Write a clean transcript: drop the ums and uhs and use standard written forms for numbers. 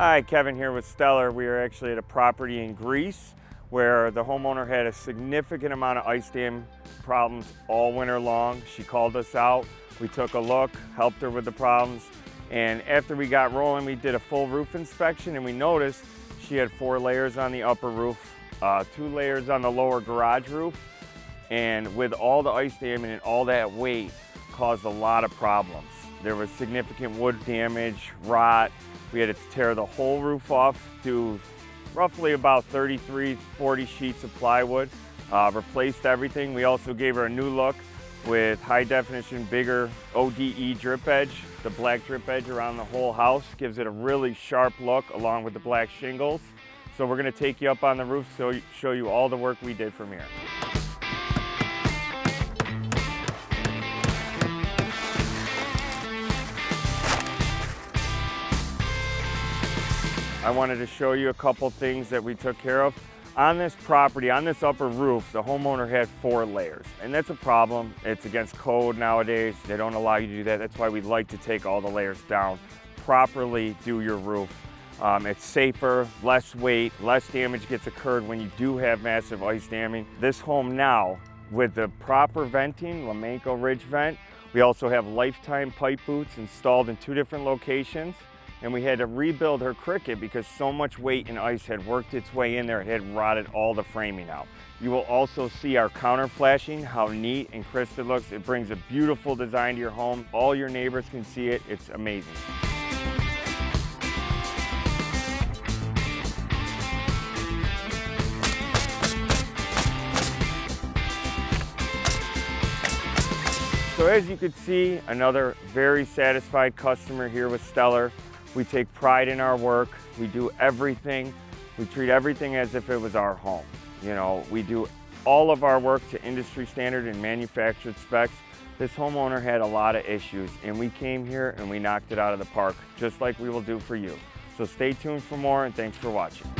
Hi, Kevin here with Stellar. We are actually at a property in Greece where the homeowner had a significant amount of ice dam problems all winter long. She called us out. We took a look, helped her with the problems, and after we got rolling, we did a full roof inspection and we noticed she had 4 layers on the upper roof, 2 layers on the lower garage roof, and with all the ice damming and all that weight caused a lot of problems. There was significant wood damage, rot. We had to tear the whole roof off, do roughly about 33, 40 sheets of plywood, replaced everything. We also gave her a new look with high definition, bigger ODE drip edge. The black drip edge around the whole house gives it a really sharp look along with the black shingles. So we're gonna take you up on the roof so show you all the work we did from here. I wanted to show you a couple things that we took care of. On this property, on this upper roof, the homeowner had 4 layers, and that's a problem. It's against code nowadays. They don't allow you to do that. That's why we like to take all the layers down, properly do your roof. It's safer, less weight, less damage gets occurred when you do have massive ice damming. This home now, with the proper venting, Lamenco ridge vent, we also have lifetime pipe boots installed in 2 different locations. And we had to rebuild her cricket because so much weight and ice had worked its way in there, it had rotted all the framing out. You will also see our counter flashing, how neat and crisp it looks. It brings a beautiful design to your home. All your neighbors can see it, it's amazing. So as you can see, another very satisfied customer here with Stellar. We take pride in our work. We do everything. We treat everything as if it was our home. You know, we do all of our work to industry standard and manufactured specs. This homeowner had a lot of issues and we came here and we knocked it out of the park, just like we will do for you. So stay tuned for more and thanks for watching.